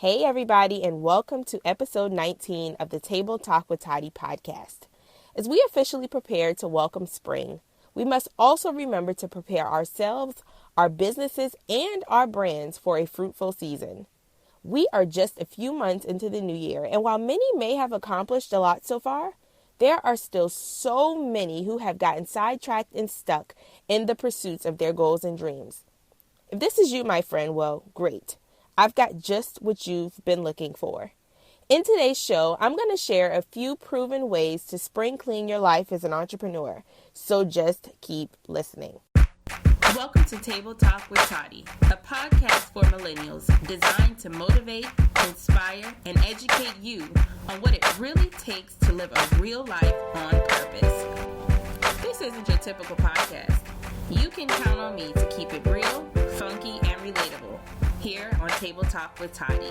Hey, everybody, and welcome to episode 19 of the Table Talk with Toddy podcast. As we officially prepare to welcome spring, we must also remember to prepare ourselves, our businesses, and our brands for a fruitful season. We are just a few months into the new year, and while many may have accomplished a lot so far, there are still so many who have gotten sidetracked and stuck in the pursuits of their goals and dreams. If this is you, my friend, well, great. I've got just what you've been looking for. In today's show, I'm going to share a few proven ways to spring clean your life as an entrepreneur. So just keep listening. Welcome to Table Talk with Toddy, a podcast for millennials designed to motivate, inspire, and educate you on what it really takes to live a real life on purpose. This isn't your typical podcast. You can count on me to keep it real, funky, and relatable here on Table Talk with Toddy.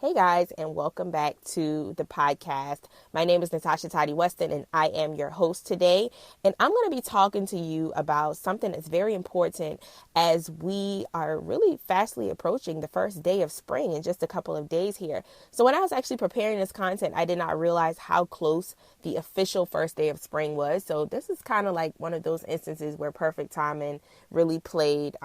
Hey guys, and welcome back to the podcast. My name is Natasha Toddy Weston, and I am your host today. And I'm going to be talking to you about something that's very important as we are really fastly approaching the first day of spring in just a couple of days here. So when I was actually preparing this content, I did not realize how close the official first day of spring was. So this is kind of like one of those instances where perfect timing really played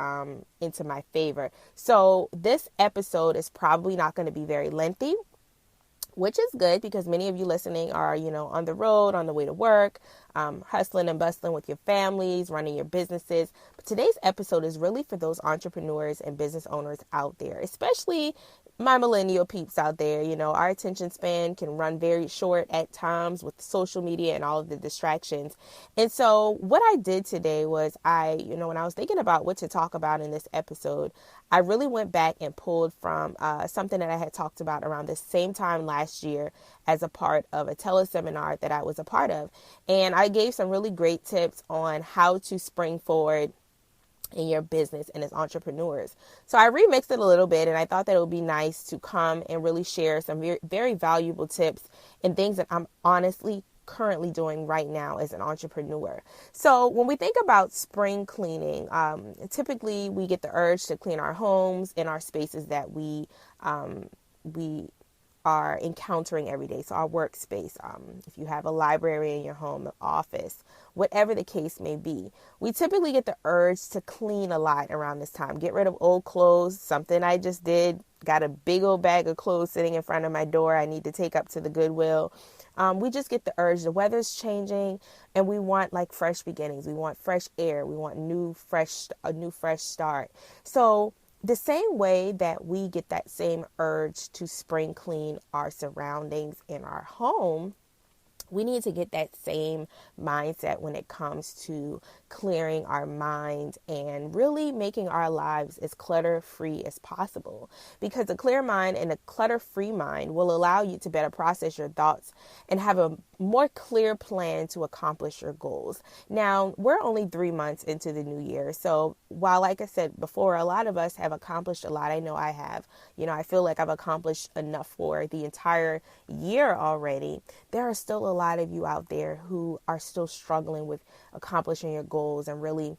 into my favor. So this episode is probably not going to be very lengthy, which is good because many of you listening are, on the road, on the way to work, hustling and bustling with your families, running your businesses. But today's episode is really for those entrepreneurs and business owners out there, especially my millennial peeps out there. Our attention span can run very short at times with social media and all of the distractions. And so what I did today was when I was thinking about what to talk about in this episode, I really went back and pulled from something that I had talked about around the same time last year as a part of a teleseminar that I was a part of. And I gave some really great tips on how to spring forward in your business and as entrepreneurs. So I remixed it a little bit, and I thought that it would be nice to come and really share some very, very valuable tips and things that I'm honestly currently doing right now as an entrepreneur. So when we think about spring cleaning, typically we get the urge to clean our homes and our spaces that we are encountering every day. So our workspace, if you have a library in your home, the office, whatever the case may be, we typically get the urge to clean a lot around this time. Get rid of old clothes, something I just did. Got a big old bag of clothes sitting in front of my door I need to take up to the Goodwill. We just get the urge. The weather's changing and we want like fresh beginnings. We want fresh air. We want a new fresh start. So the same way that we get that same urge to spring clean our surroundings in our home, we need to get that same mindset when it comes to clearing our mind and really making our lives as clutter-free as possible. Because a clear mind and a clutter-free mind will allow you to better process your thoughts and have a more clear plan to accomplish your goals. Now, we're only 3 months into the new year. So while, like I said before, a lot of us have accomplished a lot, I know I have, I feel like I've accomplished enough for the entire year already. There are still a lot of you out there who are still struggling with accomplishing your goals and really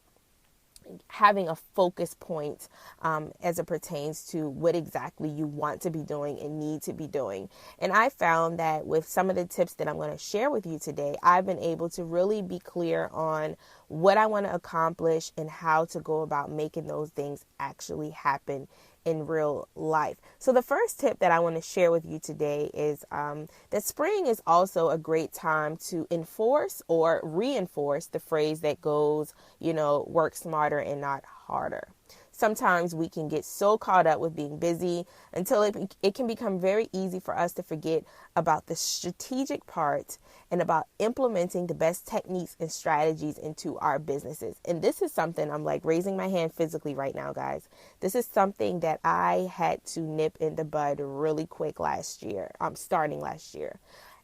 having a focus point as it pertains to what exactly you want to be doing and need to be doing. And I found that with some of the tips that I'm going to share with you today, I've been able to really be clear on what I want to accomplish and how to go about making those things actually happen in real life. So the first tip that I want to share with you today is that spring is also a great time to enforce or reinforce the phrase that goes, work smarter and not harder. Sometimes we can get so caught up with being busy until it can become very easy for us to forget about the strategic part and about implementing the best techniques and strategies into our businesses. And this is something I'm like raising my hand physically right now, guys. This is something that I had to nip in the bud really quick starting last year.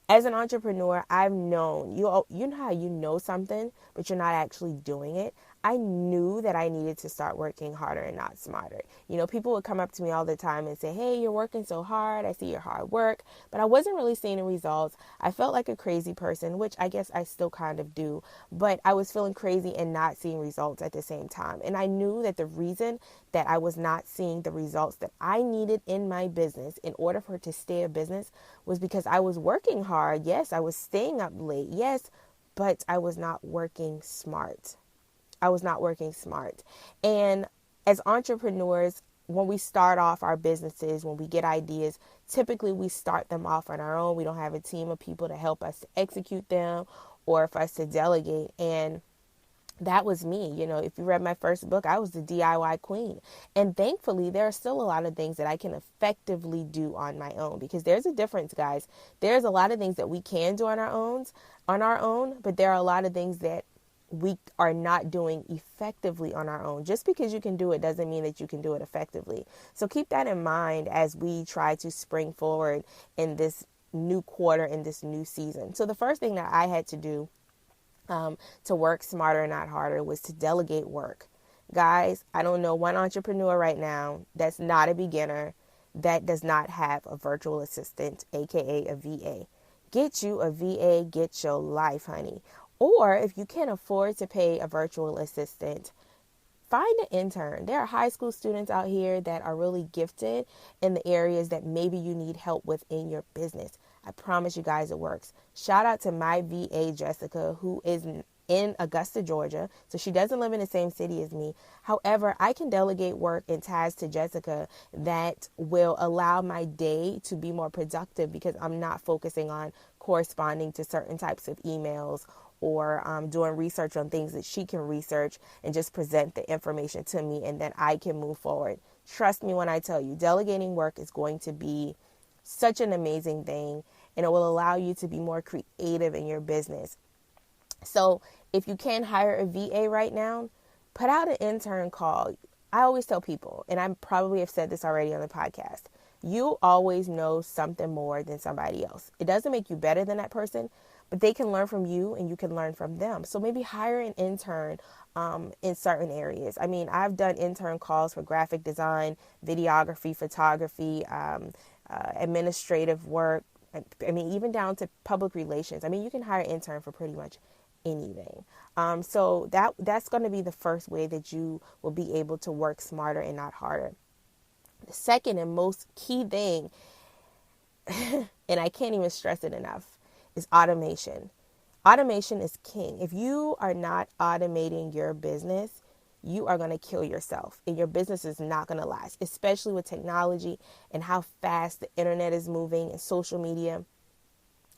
As an entrepreneur, I've known, you know how you know something, but you're not actually doing it. I knew that I needed to start working harder and not smarter. People would come up to me all the time and say, hey, you're working so hard. I see your hard work. But I wasn't really seeing the results. I felt like a crazy person, which I guess I still kind of do. But I was feeling crazy and not seeing results at the same time. And I knew that the reason that I was not seeing the results that I needed in my business in order for it to stay a business was because I was working hard. Yes, I was staying up late. Yes, but I was not working smart. I was not working smart. And as entrepreneurs, when we start off our businesses, when we get ideas, typically we start them off on our own. We don't have a team of people to help us to execute them or for us to delegate. And that was me. If you read my first book, I was the DIY queen. And thankfully, there are still a lot of things that I can effectively do on my own, because there's a difference, guys. There's a lot of things that we can do on our own, but there are a lot of things that we are not doing effectively on our own. Just because you can do it doesn't mean that you can do it effectively. So keep that in mind as we try to spring forward in this new quarter, in this new season. So the first thing that I had to do to work smarter, not harder, was to delegate work. Guys, I don't know one entrepreneur right now that's not a beginner that does not have a virtual assistant, aka a VA. Get you a VA, get your life, honey. Or if you can't afford to pay a virtual assistant, find an intern. There are high school students out here that are really gifted in the areas that maybe you need help with in your business. I promise you guys it works. Shout out to my VA, Jessica, who is in Augusta, Georgia. So she doesn't live in the same city as me. However, I can delegate work and tasks to Jessica that will allow my day to be more productive, because I'm not focusing on corresponding to certain types of emails or doing research on things that she can research and just present the information to me, and then I can move forward. Trust me when I tell you, delegating work is going to be such an amazing thing, and it will allow you to be more creative in your business. So if you can hire a VA right now, put out an intern call. I always tell people, and I probably have said this already on the podcast, you always know something more than somebody else. It doesn't make you better than that person, but they can learn from you and you can learn from them. So maybe hire an intern in certain areas. I mean, I've done intern calls for graphic design, videography, photography, administrative work. I mean, even down to public relations. I mean, you can hire an intern for pretty much anything. So that's going to be the first way that you will be able to work smarter and not harder. The second and most key thing, and I can't even stress it enough, is automation. Automation is king. If you are not automating your business, you are going to kill yourself, and your business is not going to last, especially with technology and how fast the internet is moving and social media.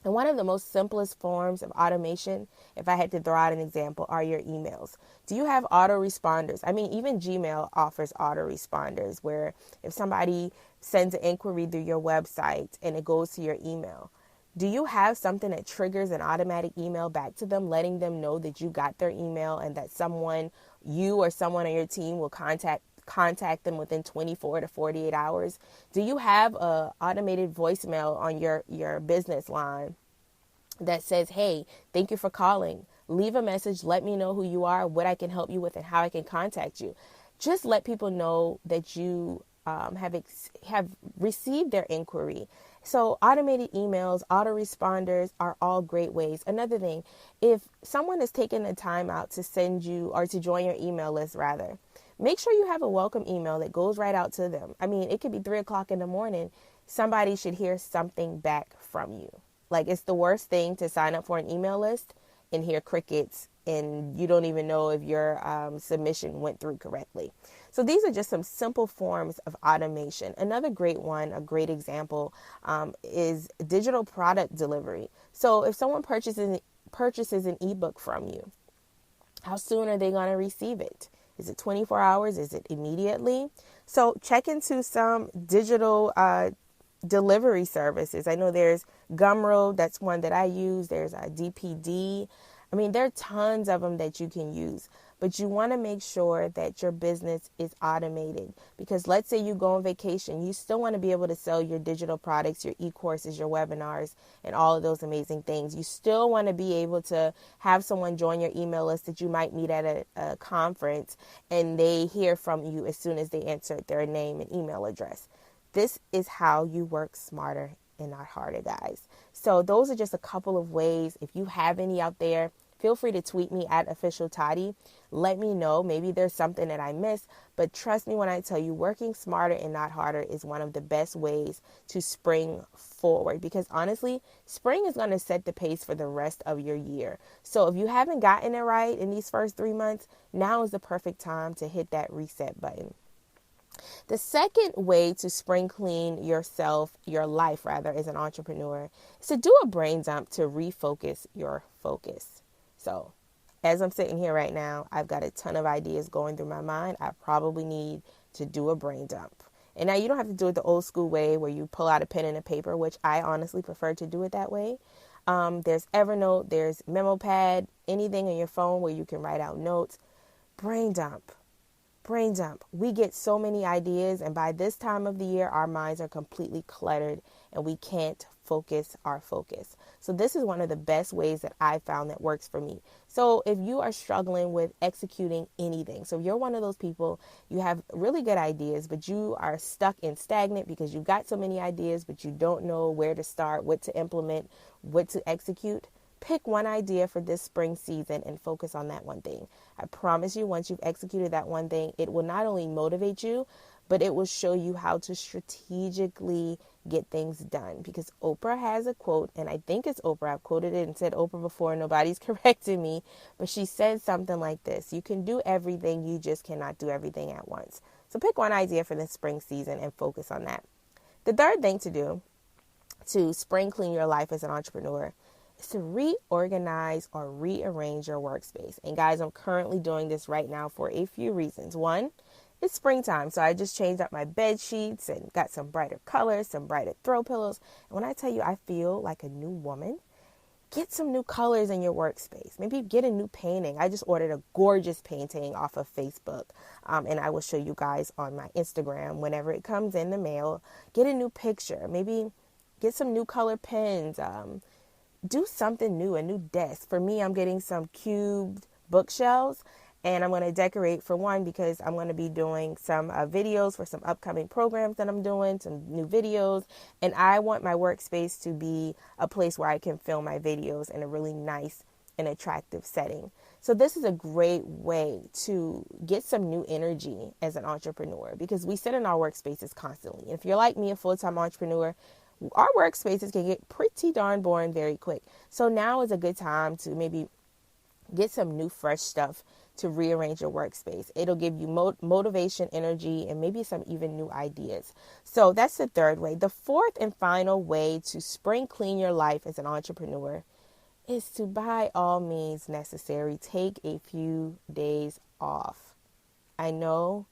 And one of the most simplest forms of automation, if I had to throw out an example, are your emails. Do you have autoresponders? I mean, even Gmail offers autoresponders, where if somebody sends an inquiry through your website and it goes to your email, do you have something that triggers an automatic email back to them, letting them know that you got their email and that you or someone on your team will contact them within 24 to 48 hours? Do you have a automated voicemail on your business line that says, hey, thank you for calling. Leave a message. Let me know who you are, what I can help you with, and how I can contact you. Just let people know that you have received their inquiry. So automated emails, autoresponders are all great ways. Another thing, if someone is taking the time out to send you or to join your email list, rather, make sure you have a welcome email that goes right out to them. I mean, it could be 3:00 in the morning. Somebody should hear something back from you. Like, it's the worst thing to sign up for an email list and hear crickets and you don't even know if your submission went through correctly. So these are just some simple forms of automation. Another great one, a great example, is digital product delivery. So if someone purchases an ebook from you, how soon are they going to receive it? Is it 24 hours? Is it immediately? So check into some digital delivery services. I know there's Gumroad. That's one that I use. There's DPD. I mean, there are tons of them that you can use. but you want to make sure that your business is automated, because let's say you go on vacation, you still want to be able to sell your digital products, your e-courses, your webinars, and all of those amazing things. You still want to be able to have someone join your email list that you might meet at a conference, and they hear from you as soon as they enter their name and email address. This is how you work smarter and not harder, guys. So those are just a couple of ways. If you have any out there, feel free to tweet me at Official Toddy. Let me know. Maybe there's something that I missed, but trust me when I tell you, working smarter and not harder is one of the best ways to spring forward, because honestly, spring is going to set the pace for the rest of your year. So if you haven't gotten it right in these first 3 months, now is the perfect time to hit that reset button. The second way to spring clean your life as an entrepreneur, is to do a brain dump to refocus your focus. So as I'm sitting here right now, I've got a ton of ideas going through my mind. I probably need to do a brain dump. And now you don't have to do it the old school way where you pull out a pen and a paper, which I honestly prefer to do it that way. There's Evernote, there's MemoPad, anything on your phone where you can write out notes. Brain dump. Brain dump. We get so many ideas, and by this time of the year, our minds are completely cluttered and we can't focus our focus. So this is one of the best ways that I found that works for me. So if you are struggling with executing anything, so if you're one of those people, you have really good ideas, but you are stuck and stagnant because you've got so many ideas, but you don't know where to start, what to implement, what to execute. Pick one idea for this spring season and focus on that one thing. I promise you, once you've executed that one thing, it will not only motivate you, but it will show you how to strategically get things done. Because Oprah has a quote, and I think it's Oprah. I've quoted it and said Oprah before. Nobody's corrected me, but she said something like this: you can do everything, you just cannot do everything at once. So pick one idea for the spring season and focus on that. The third thing to do to spring clean your life as an entrepreneur is to reorganize or rearrange your workspace. And guys, I'm currently doing this right now for a few reasons. One, it's springtime, so I just changed up my bed sheets and got some brighter colors, some brighter throw pillows. And when I tell you I feel like a new woman, get some new colors in your workspace. Maybe get a new painting. I just ordered a gorgeous painting off of Facebook, and I will show you guys on my Instagram whenever it comes in the mail. Get a new picture. Maybe get some new color pens. Do something new, a new desk. For me, I'm getting some cubed bookshelves, and I'm going to decorate for one because I'm going to be doing some videos for some upcoming programs that I'm doing, some new videos, and I want my workspace to be a place where I can film my videos in a really nice and attractive setting. So this is a great way to get some new energy as an entrepreneur, because we sit in our workspaces constantly. And if you're like me, a full-time entrepreneur, our workspaces can get pretty darn boring very quick. So now is a good time to maybe get some new, fresh stuff to rearrange your workspace. It'll give you motivation, energy, and maybe some even new ideas. So that's the third way. The fourth and final way to spring clean your life as an entrepreneur is to, by all means necessary, take a few days off. I know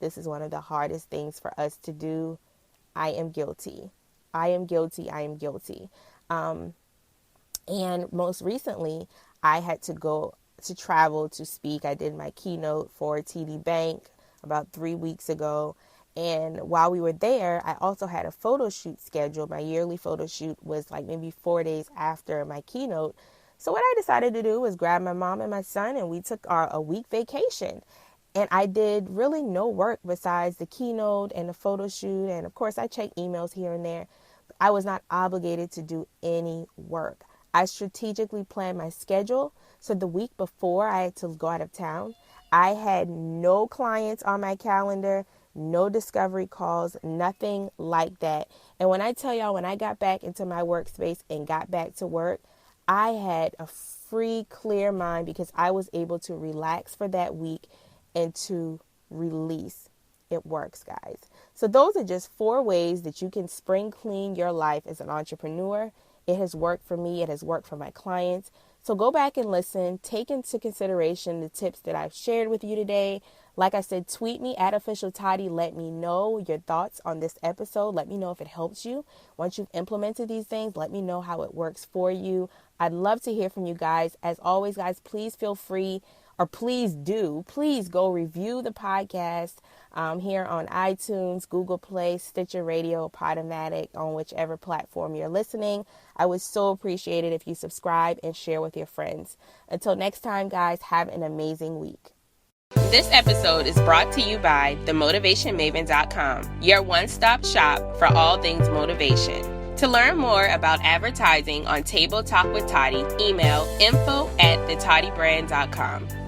this is one of the hardest things for us to do. I am guilty. And most recently, I had to go to travel to speak. I did my keynote for TD Bank about 3 weeks ago. And while we were there, I also had a photo shoot scheduled. My yearly photo shoot was like maybe 4 days after my keynote. So what I decided to do was grab my mom and my son, and we took a week vacation. And I did really no work besides the keynote and the photo shoot. And of course, I checked emails here and there. I was not obligated to do any work. I strategically planned my schedule. So the week before I had to go out of town, I had no clients on my calendar, no discovery calls, nothing like that. And when I tell y'all, when I got back into my workspace and got back to work, I had a free, clear mind because I was able to relax for that week and to release. It works, guys. So those are just 4 ways that you can spring clean your life as an entrepreneur. It has worked for me. It has worked for my clients. So go back and listen. Take into consideration the tips that I've shared with you today. Like I said, tweet me at Official Toddy. Let me know your thoughts on this episode. Let me know if it helps you. Once you've implemented these things, let me know how it works for you. I'd love to hear from you guys. As always, guys, please feel free or please go review the podcast here on iTunes, Google Play, Stitcher Radio, Podomatic, on whichever platform you're listening. I would so appreciate it if you subscribe and share with your friends. Until next time, guys, have an amazing week. This episode is brought to you by themotivationmaven.com, your one-stop shop for all things motivation. To learn more about advertising on Table Talk with Toddy, email info@thetoddybrand.com.